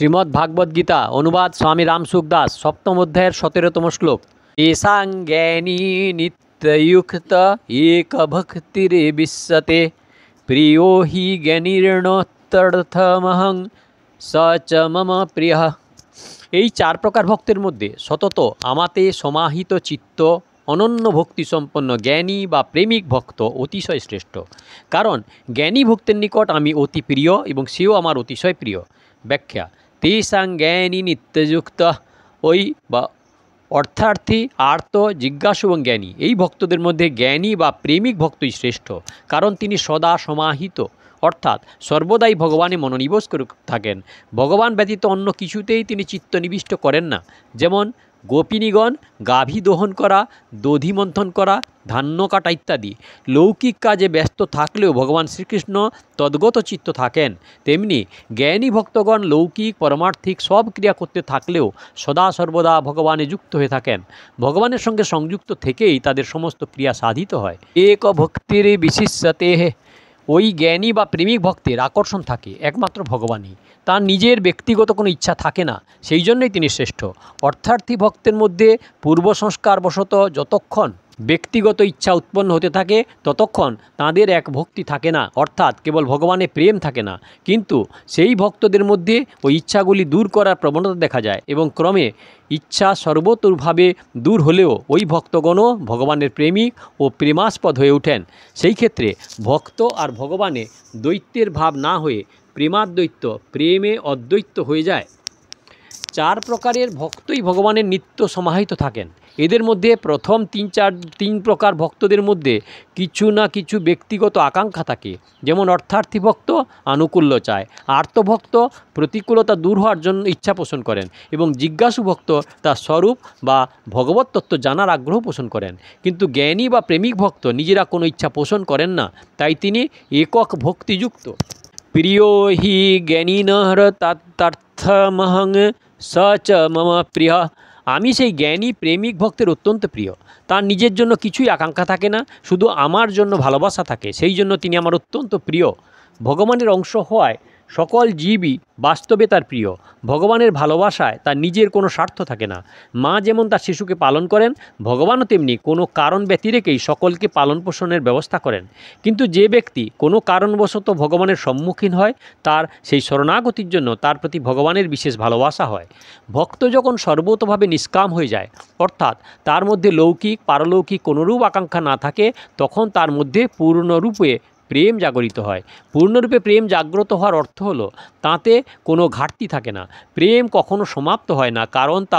শ্রীমদ্ভাগবদ্গীতা অনুবাদ স্বামী রামসুখদাস সপ্তম অধ্যায়ের 17তম শ্লোক। येषां ज्ञानी नित्ययुक्त एक भक्तिरे विश्यते प्रियो हि জ্ঞানীর্ণত্যর্থমহং স চ মম প্রিয়ঃ। এই চার প্রকার ভক্তের মধ্যে সতত আমাতে সমাহিত চিত্ত অনন্য ভক্তি সম্পন্ন জ্ঞানী বা প্রেমিক ভক্ত অতিশয় শ্রেষ্ঠ। কারণ জ্ঞানী ভক্তের নিকট আমি অতি প্রিয় এবং সেও আমার অতিশয় প্রিয়। ব্যাখ্যা: তেষাং জ্ঞানী নিত্যযুক্ত, ওই বা অর্থার্থী, আর্ত, জিজ্ঞাসু এবং জ্ঞানী, এই ভক্তদের মধ্যে জ্ঞানী বা প্রেমিক ভক্তই শ্রেষ্ঠ। কারণ তিনি সদা সমাহিত অর্থাৎ সর্বদাই ভগবানে মনোনিবেশ করে থাকেন। ভগবান ব্যতীত অন্য কিছুতেই তিনি চিত্ত নিবিষ্ট করেন না। যেমন গোপিনীগণ গাভী দহন করা, দধি মন্থন করা, ধান্য কাটা ইত্যাদি লৌকিক কাজে ব্যস্ত থাকলেও ভগবান শ্রীকৃষ্ণ তদ্গত চিত্ত থাকেন। তেমনি জ্ঞানী ভক্তগণ লৌকিক পরমার্থিক সব ক্রিয়া করতে থাকলেও সদা সর্বদা ভগবানে যুক্ত হয়ে থাকেন। ভগবানের সঙ্গে সংযুক্ত থেকেই তাদের সমস্ত ক্রিয়া সাধিত হয়। এক ভক্তির বিশিষ্যতে, ওই জ্ঞানী বা প্রেমিক ভক্তের আকর্ষণ থাকে একমাত্র ভগবানই। তার নিজের ব্যক্তিগত কোনো ইচ্ছা থাকে না, সেই জন্যই তিনি শ্রেষ্ঠ। অর্থার্থী ভক্তের মধ্যে পূর্ব সংস্কারবশত যতক্ষণ ব্যক্তিগত ইচ্ছা উৎপন্ন হতে থাকে ততক্ষণ তাঁদের এক ভক্তি থাকে না, অর্থাৎ কেবল ভগবানের প্রেম থাকে না। কিন্তু সেই ভক্তদের মধ্যে ওই ইচ্ছাগুলি দূর করার প্রবণতা দেখা যায় এবং ক্রমে ইচ্ছা সর্বতোভাবে দূর হলেও ওই ভক্তগণও ভগবানের প্রেমিক ও প্রেমাস্পদ হয়ে ওঠেন। সেই ক্ষেত্রে ভক্ত আর ভগবানে দ্বৈতের ভাব না হয়ে প্রেমাদ্বৈত, প্রেমে অদ্বৈত হয়ে যায়। চার প্রকারের ভক্তই ভগবানের নিত্য সমাহিত থাকেন। এদের মধ্যে প্রথম তিন প্রকার ভক্তদের মধ্যে কিছু না কিছু ব্যক্তিগত আকাঙ্ক্ষা থাকে। যেমন অর্থার্থী ভক্ত আনুকূল্য চায়, আর্তভক্ত প্রতিকূলতা দূর হওয়ার জন্য ইচ্ছা পোষণ করেন এবং জিজ্ঞাসু ভক্ত তার স্বরূপ বা ভগবত তত্ত্ব জানার আগ্রহ পোষণ করেন। কিন্তু জ্ঞানী বা প্রেমিক ভক্ত নিজেরা কোনো ইচ্ছা পোষণ করেন না, তাই তিনি একক ভক্তিযুক্ত। প্রিয় হি জ্ঞানীনঃ তত্তমহং স চ মম প্রিয়। আমি সেই জ্ঞানী প্রেমিক ভক্তের অত্যন্ত প্রিয়। তার নিজের জন্য কিছুই আকাঙ্ক্ষা থাকে না, শুধু আমার জন্য ভালোবাসা থাকে, সেই জন্য তিনি আমার অত্যন্ত প্রিয়। ভগবানের অংশ হওয়ায় সকল জীবই বাস্তবে তার প্রিয়। ভগবানের ভালোবাসায় তার নিজের কোনো স্বার্থ থাকে না। মা যেমন তার শিশুকে পালন করেন, ভগবানও তেমনি কোনো কারণ ব্যতি রেখেই সকলকে পালন পোষণের ব্যবস্থা করেন। কিন্তু যে ব্যক্তি কোনো কারণবশত ভগবানের সম্মুখীন হয়, তার সেই শরণাগতির জন্য তার প্রতি ভগবানের বিশেষ ভালোবাসা হয়। ভক্ত যখন সর্বতোভাবে নিষ্কাম হয়ে যায়, অর্থাৎ তার মধ্যে লৌকিক পারলৌকিক কোনোরূপ আকাঙ্ক্ষা না থাকে, তখন তার মধ্যে পূর্ণরূপে প্রেম জাগরিত হয়। পূর্ণরূপে প্রেম জাগ্রত হওয়ার অর্থ হলো তাতে কোনো ঘাটতি থাকে না। প্রেম কখনো সমাপ্ত হয় না, কারণ তা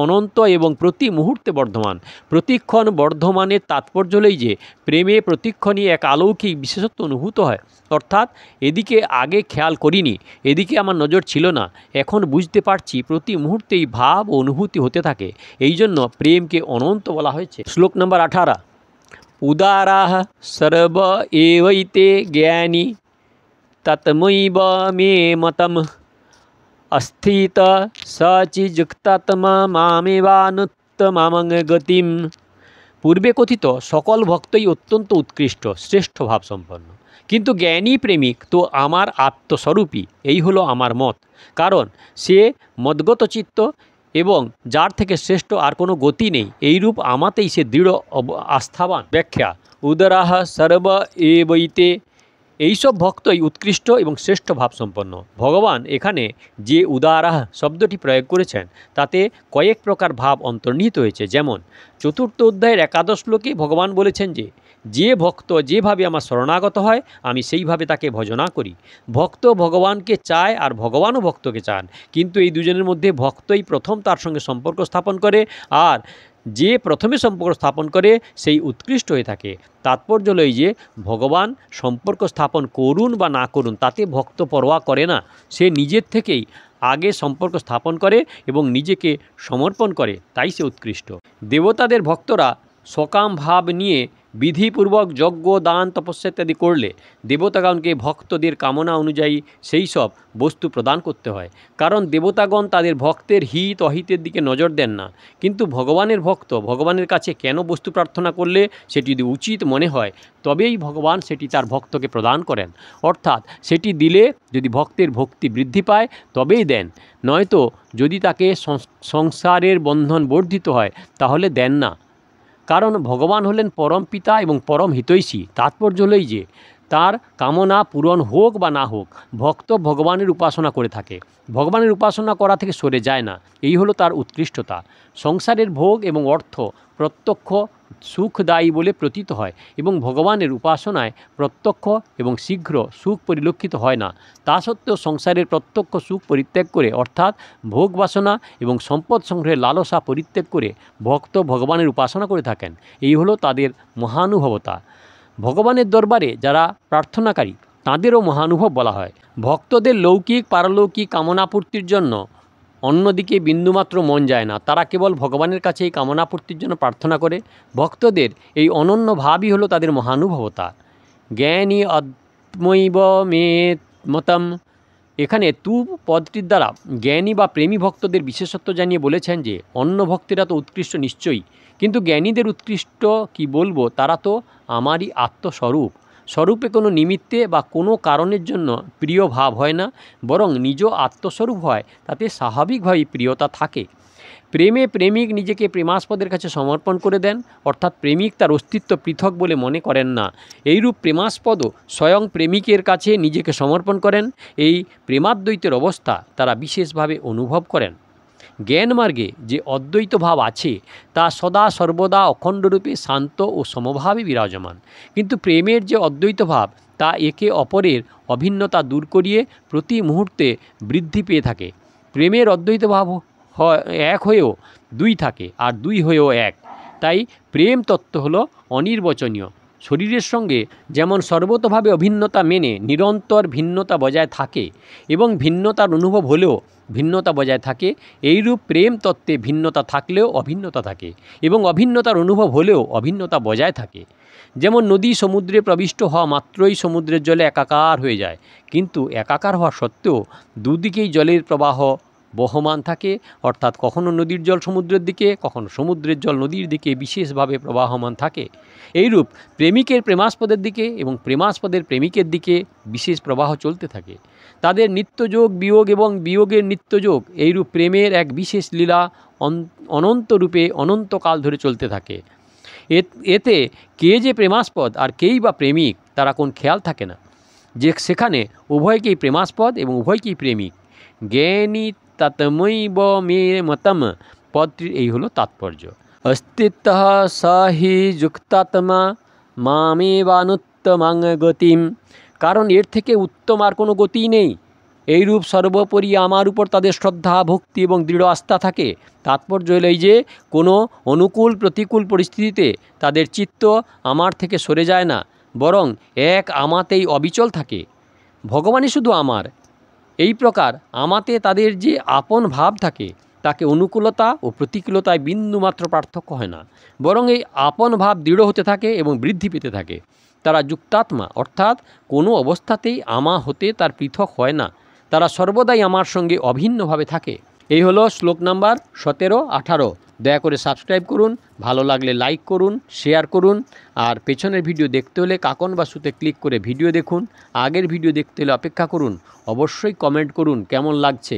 অনন্ত এবং প্রতি মুহূর্তে বর্ধমান। প্রতিক্ষণ বর্ধমানের তাৎপর্য হলেই যে প্রেমে প্রতিক্ষণই এক অলৌকিক বিশেষত্ব অনুভূত হয়। অর্থাৎ এদিকে আগে খেয়াল করিনি, এদিকে আমার নজর ছিল না, এখন বুঝতে পারছি, প্রতি মুহূর্তেই ভাব ও অনুভূতি হতে থাকে। এই জন্য প্রেমকে অনন্ত বলা হয়েছে। শ্লোক নম্বর 18। উদারাহ সর্ব এবৈতে জ্ঞানী ততমৈব মে মতম অস্থিত সচিযুক্তাত্মা মামেবানুত্তমাং গতিম। পূর্বে কথিত সকল ভক্তই অত্যন্ত উৎকৃষ্ট শ্রেষ্ঠ ভাবসম্পন্ন, কিন্তু জ্ঞানী প্রেমিক তো আমার আত্মস্বরূপী, এই হলো আমার মত। কারণ সে মদ্গত চিত্ত এবং যার থেকে শ্রেষ্ঠ আর কোনো গতি নেই, এইরূপ আমাতেই সে দৃঢ় আস্থাবান। ব্যাখ্যা: উদারাহ সর্ব এবৈতে, এইসব ভক্তই উৎকৃষ্ট এবং শ্রেষ্ঠ ভাবসম্পন্ন। ভগবান এখানে যে উদারাহ শব্দটি প্রয়োগ করেছেন তাতে কয়েক প্রকার ভাব অন্তর্নিহিত হয়েছে। যেমন চতুর্থ অধ্যায়ের 11 শ্লোকে ভগবান বলেছেন যে ভক্ত যেভাবে আমার শরণাগত হয় আমি সেইভাবে তাকে ভজনা করি। ভক্ত ভগবানকে চায় আর ভগবানও ভক্তকে চান, কিন্তু এই দুজনের মধ্যে ভক্তই প্রথম তার সঙ্গে সম্পর্ক স্থাপন করে, আর যে প্রথমে সম্পর্ক স্থাপন করে সেই উৎকৃষ্ট হয়ে থাকে। তাৎপর্য হলো এই যে ভগবান সম্পর্ক স্থাপন করুন বা না করুন তাতে ভক্ত পরোয়া করে না, সে নিজের থেকেই আগে সম্পর্ক স্থাপন করে এবং নিজেকে সমর্পণ করে, তাই সে উৎকৃষ্ট। দেবতাদের ভক্তরা সকাম ভাব নিয়ে বিধিপূর্বক যজ্ঞ দান তপস্যা ইত্যাদি করলে দেবতাগণকে ভক্তদের কামনা অনুযায়ী সেই সব বস্তু প্রদান করতে হয়। কারণ দেবতাগণ তাদের ভক্তের হিত অহিতের দিকে নজর দেন না, কিন্তু ভগবানের ভক্ত ভগবানের কাছে কেন বস্তু প্রার্থনা করলে সেটি যদি উচিত মনে হয় তবেই ভগবান সেটি তার ভক্তকে প্রদান করেন। অর্থাৎ সেটি দিলে যদি ভক্তের ভক্তি বৃদ্ধি পায় তবেই দেন, নয়তো যদি তাকে সংসারের বন্ধন বর্ধিত হয় তাহলে দেন না। কারণ ভগবান হলেন পরম পিতা এবং পরম হিতৈষী। তাৎপর্য হলেই যে তার কামনা পূরণ হোক বা না হোক, ভক্ত ভগবানের উপাসনা করে থাকে, ভগবানের উপাসনা করা থেকে সরে যায় না। এই হলো তার উৎকৃষ্টতা। সংসারের ভোগ এবং অর্থ প্রত্যক্ষ সুখদায়ী বলে প্রতীত হয় এবং ভগবানের উপাসনায় প্রত্যক্ষ এবং শীঘ্র সুখ পরিলক্ষিত হয় না। তা সত্ত্বেও সংসারের প্রত্যক্ষ সুখ পরিত্যাগ করে, অর্থাৎ ভোগ বাসনা এবং সম্পদ সংগ্রহের লালসা পরিত্যাগ করে ভক্ত ভগবানের উপাসনা করে থাকেন। এই হলো তাদের মহানুভবতা। ভগবানের দরবারে যারা প্রার্থনাকারী তাঁদেরও মহানুভব বলা হয়। ভক্তদের লৌকিক পারলৌকিক কামনাপূর্তির জন্য অন্যদিকে বিন্দুমাত্র মন যায় না, তারা কেবল ভগবানের কাছে এই কামনাপূর্তির জন্য প্রার্থনা করে। ভক্তদের এই অনন্য ভাবই হলো তাদের মহানুভবতা। জ্ঞানী আত্মৈব মে মতম, এখানে তু পদটির দ্বারা জ্ঞানী বা প্রেমী ভক্তদের বিশেষত্ব জানিয়ে বলেছেন যে অন্য ভক্তেরা তো উৎকৃষ্ট নিশ্চয়ই, কিন্তু জ্ঞানীদের উৎকৃষ্ট কি বলবো, তারা তো আমারই আত্মস্বরূপ। স্বরূপে কোনো নিমিত্তে বা কোনো কারণের জন্য প্রিয় ভাব হয় না, বরং নিজ আত্মস্বরূপ হয়, তাতে স্বাভাবিকভাবেই প্রিয়তা থাকে। প্রেমে প্রেমিক নিজেকে প্রেমাস্পদের কাছে সমর্পণ করে দেন, অর্থাৎ প্রেমিক তার অস্তিত্ব পৃথক বলে মনে করেন না। এইরূপ প্রেমাস্পদও স্বয়ং প্রেমিকের কাছে নিজেকে সমর্পণ করেন। এই প্রেমাদ্বৈতের অবস্থা তারা বিশেষভাবে অনুভব করেন। জ্ঞান মার্গে যে অদ্বৈত ভাব আছে তা সদা সর্বদা অখণ্ডরূপে শান্ত ও সমভাবে বিরাজমান, কিন্তু প্রেমের যে অদ্বৈত ভাব তা একে অপরের অভিন্নতা দূর করিয়ে প্রতি মুহূর্তে বৃদ্ধি পেয়ে থাকে। প্রেমের অদ্বৈত ভাব এক হয়েও দুই থাকে, আর দুই হয়েও এক। তাই প্রেম তত্ত্ব হলো অনির্বচনীয়। শরীরের সঙ্গে যেমন সর্বতভাবে অভিন্নতা মেনে নিরন্তর ভিন্নতা বজায় থাকে এবং ভিন্নতার অনুভব হলেও ভিন্নতা বজায় থাকে, এইরূপ প্রেম তত্ত্বে ভিন্নতা থাকলেও অভিন্নতা থাকে এবং অভিন্নতার অনুভব হলেও অভিন্নতা বজায় থাকে। যেমন নদী সমুদ্রে প্রবিষ্ট হওয়া মাত্রই সমুদ্রের জলে একাকার হয়ে যায়, কিন্তু একাকার হওয়া সত্ত্বেও দুদিকেই জলের প্রবাহ বহমান থাকে, অর্থাৎ কখনো নদীর জল সমুদ্রের দিকে, কখনো সমুদ্রের জল নদীর দিকে বিশেষভাবে প্রবাহমান থাকে। এইরূপ প্রেমিকের প্রেমাস্পদের দিকে এবং প্রেমাস্পদের প্রেমিকের দিকে বিশেষ প্রবাহ চলতে থাকে। তাদের নিত্যযোগ বিয়োগ এবং বিয়োগের নিত্যযোগ, এইরূপ প্রেমের এক বিশেষ লীলা অনন্তরূপে অনন্তকাল ধরে চলতে থাকে। এতে কে যে প্রেমাস্পদ আর কেই বা প্রেমিক তারা কোন খেয়াল থাকে না, যে সেখানে উভয়কেই প্রেমাস্পদ এবং উভয়কেই প্রেমিক। জ্ঞানী ততমৈব মে মতম পদটির এই হলো তাৎপর্য। অস্তিত্ব স হি যুক্তাত্মা মামেবানুত্তমাং গতিম, কারণ এর থেকে উত্তম আর কোনো গতিই নেই। এইরূপ সর্বোপরি আমার উপর তাদের শ্রদ্ধা ভক্তি এবং দৃঢ় আস্থা থাকে। তাৎপর্য হলো এই যে কোনো অনুকূল প্রতিকূল পরিস্থিতিতে তাদের চিত্ত আমার থেকে সরে যায় না, বরং এক আমাতেই অবিচল থাকে। ভগবানই শুধু আমার। এই প্রকার আমাতে তাদের যে আপন ভাব থাকে তাকে অনুকূলতা ও প্রতিকূলতায় বিন্দুমাত্র পার্থক্য হয় না, বরং এই আপন ভাব দৃঢ় হতে থাকে এবং বৃদ্ধি পেতে থাকে। তারা যুক্তাত্মা, অর্থাৎ কোনো অবস্থাতেই আমা হতে তার পৃথক হয় না, তারা সর্বদাই আমার সঙ্গে অভিন্নভাবে থাকে। এই হলো শ্লোক নাম্বার 17-18। দয়া করে সাবস্ক্রাইব করুন, ভালো লাগলে লাইক করুন, শেয়ার করুন, আর পেছনের ভিডিও দেখতে হলে কাকন বাসুতে ক্লিক করে ভিডিও দেখুন। আগের ভিডিও দেখতে হলে অপেক্ষা করুন। অবশ্যই কমেন্ট করুন কেমন লাগছে।